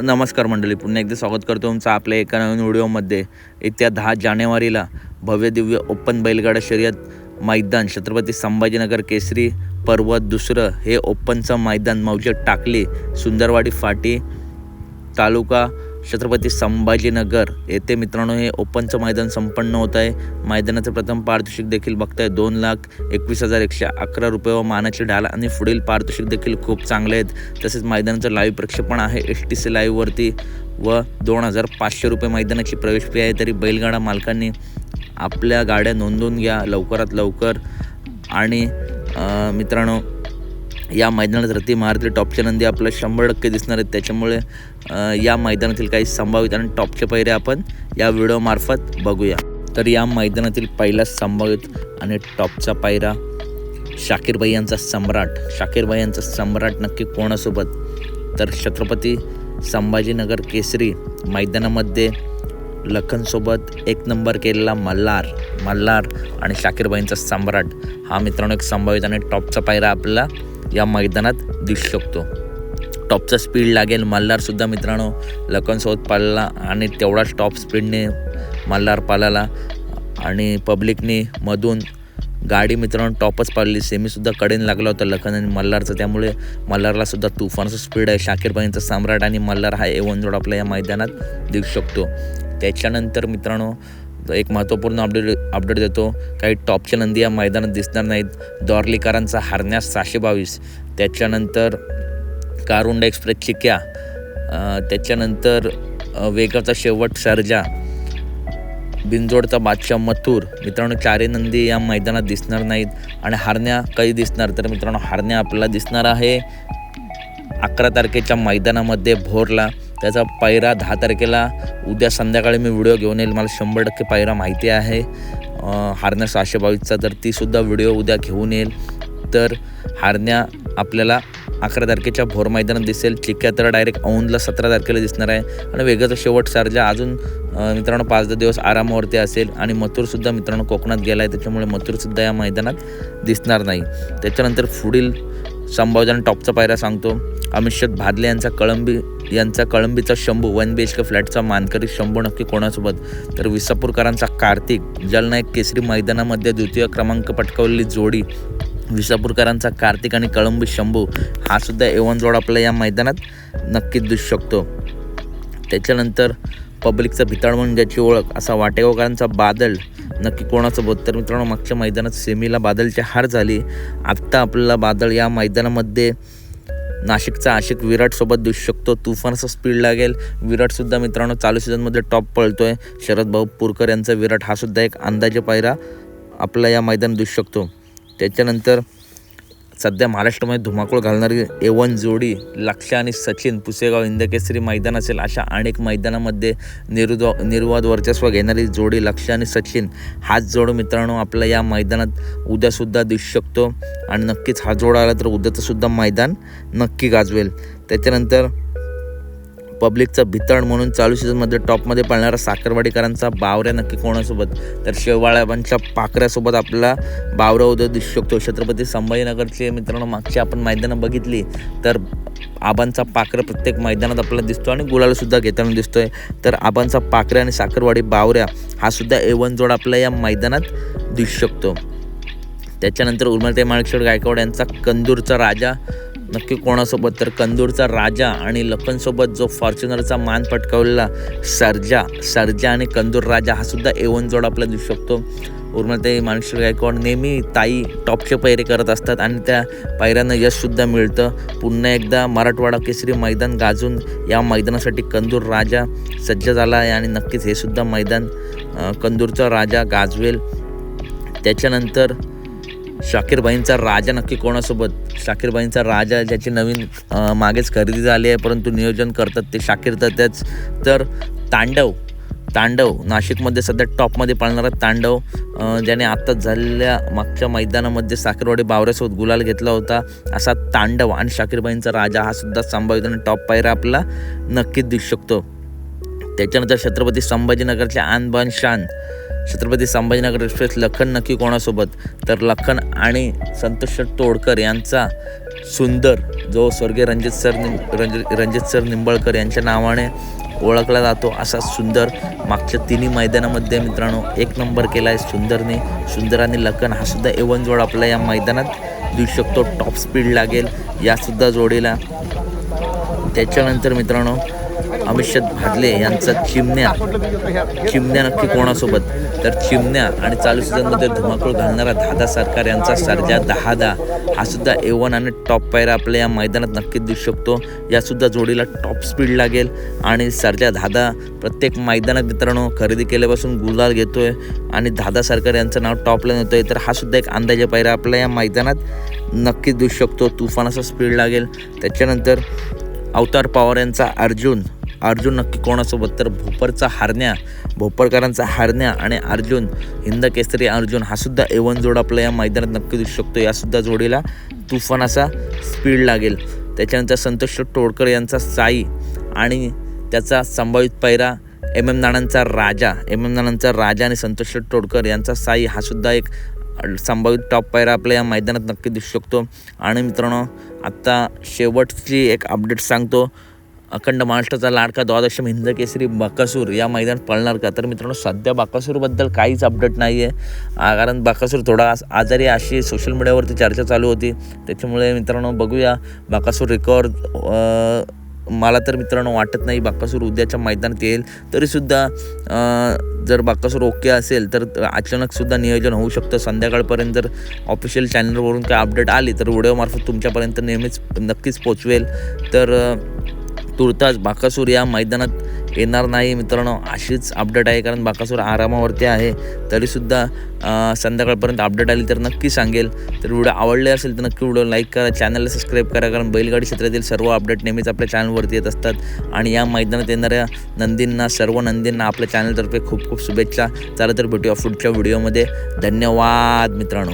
नमस्कार मंडळी, पुन्हा एकदा स्वागत करतो तुमचं आपल्या एका नवीन व्हिडिओमध्ये। येत्या 10 जानेवारीला भव्य दिव्य ओपन बैलगाडा शर्यत मैदान छत्रपती संभाजीनगर केसरी पर्व दुसरं हे ओपनचं मैदान मौजे टाकली सुंदरवाडी फाटी तालुका छत्रपती संभाजीनगर येथे मित्रांनो हे ओपनचं मैदान संपन्न होत आहे। मैदानाचं प्रथम पारितोषिक देखील बघताय 2,21,111 रुपये व मानाची ढाल आणि पुढील पारितोषिक देखील खूप चांगले आहेत। तसेच मैदानाचं लाईव्ह प्रक्षेपण आहे STC लाईव्ह वरती व 2,500 रुपये मैदानाची प्रवेश फी आहे। तरी बैलगाडा मालकांनी आपल्या गाड्या नोंदवून घ्या लवकरात लवकर। आणि मित्रांनो या मैदानात रती महारथी टॉपचे नंदी आपलं 100% दिसणार आहेत। त्याच्यामुळे या मैदानातील काही संभावित आणि टॉपचे पैरे आपण या व्हिडिओमार्फत बघूया। तर या मैदानातील पहिला संभावित आणि टॉपचा पैरा शाकीर भाई यांचा सम्राट। शाकीर भाई यांचा सम्राट नक्की कोणासोबत? तर छत्रपती संभाजीनगर केसरी मैदानामध्ये लखनसोबत 1 नंबर केलेला मल्हार आणि शाकीर भाईंचा सम्राट हा मित्रांनो एक संभावित आणि टॉपचा पायरा आपल्याला या मैदानात दिसू शकतो। टॉपचा स्पीड लागेल मल्हारसुद्धा मित्रांनो लखनसोबत पाळला आणि तेवढाच टॉप स्पीडने मल्हार पाळला आणि पब्लिकने मधून गाडी मित्रांनो टॉपच पाळली। सेमीसुद्धा कडेन लागला होता लखन आणि मल्हारचा, त्यामुळे मल्हारलासुद्धा तुफानचं स्पीड आहे। शाकीर भाईंचा सम्राट आणि मल्हार हा A1 जोड आपल्या या मैदानात दिसू शकतो। त्याच्यानंतर मित्रांनो एक महत्त्वपूर्ण अपडेट देतो, काही टॉपचे नंदी या मैदानात दिसणार नाहीत। दॉर्लीकरांचा हरण्या 622, त्याच्यानंतर कारुंडा एक्सप्रेस चिक्या, त्याच्यानंतर वेगाचा शेवट सर्जा, बिनजोडचा बादशाह मथुर मित्रांनो चारही नंदी या मैदानात दिसणार नाहीत। आणि हरण्या कधी दिसणार? तर मित्रांनो हरण्या आपल्याला दिसणार आहे 11 तारखेच्या मैदानामध्ये भोरला। त्याचा पायरा 10 तारखेला उद्या संध्याकाळी मी व्हिडिओ घेऊन येईल। मला 100% पायरा माहिती आहे हरण्या 622चा, तर तीसुद्धा व्हिडिओ उद्या घेऊन येईल। तर हरण्या आपल्याला 11 तारखेच्या भोर मैदानात दिसेल। चिक्या तर डायरेक्ट औंधला 17 तारखेला दिसणार आहे। आणि वेगाचा शेवट सर्जा अजून मित्रांनो 5-10 दिवस आरामावरती असेल। आणि मथुरसुद्धा मित्रांनो कोकणात गेला आहे, त्याच्यामुळे मथुरसुद्धा या मैदानात दिसणार नाही। त्याच्यानंतर पुढील संभाव्य आणि टॉपचा पायरा सांगतो। अमित भादले यांचा कळंबीचा शंभू 1 BHK फ्लॅटचा मानकरी शंभू नक्की कोणासोबत? तर विसापूरकरांचा कार्तिक जलनायक केसरी मैदानामध्ये द्वितीय क्रमांक पटकावलेली जोडी विसापूरकरांचा कार्तिक आणि कळंबी शंभू हा सुद्धा A1 जोड आपल्या या मैदानात नक्कीच दिसू शकतो। त्याच्यानंतर पब्लिकचा भिताड म्हणून ज्याची ओळख असा वाटेगावकरांचा बादल नक्की कोणासोबत? तर मित्रांनो मागच्या मैदानात सेमीला बादलची हार झाली। आत्ता आपल्याला बादल या मैदानामध्ये नाशिकचा आशिक विराटसोबत दिसू शकतो। तुफानचा स्पीड लागेल। विराटसुद्धा मित्रांनो चालू सीझनमध्ये टॉप पळतोय। शरद भाऊ पुरकर यांचा विराट हा सुद्धा एक अंदाजे पायरा आपला या मैदानात दिसू शकतो। त्याच्यानंतर सध्या महाराष्ट्रामध्ये धुमाकूळ घालणारी A1 जोडी लक्ष्य आणि सचिन पुसेगाव हिंदकेसरी मैदान असेल अशा अनेक मैदानामध्ये निर्वाद वर्चस्व घेणारी जोडी लक्ष्य आणि सचिन हाच जोड मित्रांनो आपल्या या मैदानात उद्यासुद्धा दिसू शकतो। आणि नक्कीच हा जोड आला तर उद्याचं सुद्धा मैदान नक्की गाजवेल। त्याच्यानंतर पब्लिकचा भितड म्हणून चालू सीझनमध्ये टॉपमध्ये पळणारा साखरवाडीकरांचा बावऱ्या नक्की कोणासोबत? तर शेवाळ्याबांच्या पाखऱ्यासोबत आपला बावरा उद्या दिसू शकतो। छत्रपती संभाजीनगरचे मित्रांनो मागची आपण मैदानं बघितली तर आबांचा पाखरा प्रत्येक मैदानात आपल्याला दिसतो आणि गुलालसुद्धा घेताना दिसतोय। तर आबांचा पाखऱ्या आणि साखरवाडी बावऱ्या हा सुद्धा A1 जोड आपल्या या मैदानात दिसू शकतो। त्याच्यानंतर उर्मिलाताई माणिकशेठ गायकवाड यांचा कंदूरचा राजा नक्की कोणासोबत? तर कंदूरचा राजा आणि लखनसोबत जो फॉर्च्युनरचा मान पटकावलेला सर्जा आणि कंदूर राजा हा सुद्धा A1 जोड आपल्याला दिसू शकतो। उर्मिलाताई माणिकशेठ गायकवाड नेहमी ताई टॉपचे पैरे करत असतात आणि त्या पैऱ्यांना यशसुद्धा मिळतं। पुन्हा एकदा मराठवाडा केसरी मैदान गाजून या मैदानासाठी कंदूर राजा सज्ज झाला आहे आणि नक्कीच हे सुद्धा मैदान कंदूरचा राजा गाजवेल। त्याच्यानंतर शाकीर भाईंचा राजा नक्की कोणासोबत? शाकीर भाईंचा राजा ज्याची नवीन मागेच खरेदी झाली आहे परंतु नियोजन करतात ते शाकीर त्याच। तर तांडव नाशिकमध्ये सध्या टॉपमध्ये पळणारा तांडव ज्याने आत्ताच झालेल्या मागच्या मैदानामध्ये साखरवाडी बावऱ्यासोबत गुलाल घेतला होता असा तांडव आणि शाकीर भाईंचा राजा हा सुद्धा संभावित आणि टॉप पायरा आपला नक्कीच दिसू शकतो। त्याच्यानंतर छत्रपती संभाजीनगरच्या आन बान शान छत्रपती संभाजीनगर एक्सप्रेस लखन नक्की कोणासोबत? तर लखन आणि संतोष तोडकर यांचा सुंदर जो स्वर्गीय रणजित सर निंबाळकर यांच्या नावाने ओळखला जातो असा सुंदर मागच्या तिन्ही मैदानामध्ये मित्रांनो 1 नंबर केला आहे सुंदरने. सुंदर आणि लखन हा सुद्धा A1 जोड आपला या मैदानात देऊ शकतो. टॉप स्पीड लागेल यासुद्धा जोडीला. त्याच्यानंतर मित्रांनो अमिषद भादले यांचा चिमण्या नक्की कोणासोबत, तर चिमण्या आणि चालू सीझनमध्ये धुमाकूळ घालणारा दादा सरकार यांचा सर्जा 10 हा सुद्धा A1 आणि टॉप पायरा आपल्या या मैदानात नक्कीच दिसू शकतो. यासुद्धा जोडीला टॉप स्पीड लागेल आणि सर्जा 10 प्रत्येक मैदानात मित्रांनो खरेदी केल्यापासून गुलाल घेतोय आणि दादा सरकार यांचं नाव टॉपला येतोय. तर हा सुद्धा एक अंदाजे पायरा आपल्या या मैदानात नक्कीच दिसू शकतो. तुफान असा स्पीड लागेल. त्याच्यानंतर अवतार पवार यांचा अर्जुन नक्की कोणासोबत, तर भोपरकरांचा हरण्या आणि अर्जुन हिंद केसरी अर्जुन हा सुद्धा A1 जोड आपल्या या मैदानात नक्की दिसू शकतो. यासुद्धा जोडीला तुफान असा स्पीड लागेल. त्याच्यानंतर संतोष तोडकर यांचा साई आणि त्याचा संभावित पैरा नानांचा राजा आणि संतोष तोडकर यांचा साई हा सुद्धा एक संभावित टॉप पायरा आपल्या या मैदानात नक्की दिसू शकतो. आणि मित्रांनो आत्ता शेवटची एक अपडेट सांगतो. अखंड महाराष्ट्राचा लाडका द्वादशम हिंद केसरी बकासूर या मैदानात पळणार का, तर मित्रांनो सध्या बकासूरबद्दल काहीच अपडेट नाही आहे. कारण बकासूर थोडा आजारी अशी सोशल मीडियावरती चर्चा चालू होती. त्याच्यामुळे मित्रांनो बघूया बकासूर रिकवर. मला तर मित्रांनो वाटत नाही बकासूर उद्याच्या मैदानात येईल. तरीसुद्धा जर बकासूर ओके असेल तर अचानकसुद्धा नियोजन होऊ शकतं. संध्याकाळपर्यंत जर ऑफिशियल चॅनलवरून काय अपडेट आली तर व्हिडिओमार्फत तुमच्यापर्यंत नक्कीच पोचवेल. तर तुर्तास बकासूर या मैदानात येणार नाही मित्रांनो अशीच अपडेट आहे. कारण बकासूर आरामावरती आहे. तरीसुद्धा संध्याकाळपर्यंत अपडेट आली तर नक्की सांगेल. तर व्हिडिओ आवडले असेल तर नक्की व्हिडिओ लाईक करा, चॅनलला सबस्क्राईब करा. कारण बैलगाडी क्षेत्रातील सर्व अपडेट नेहमीच आपल्या चॅनलवरती येत असतात. आणि या मैदानात येणाऱ्या सर्व नंदींना आपल्या चॅनलतर्फे खूप खूप शुभेच्छा. चला तर भेटूया पुढच्या व्हिडिओमध्ये. धन्यवाद मित्रांनो.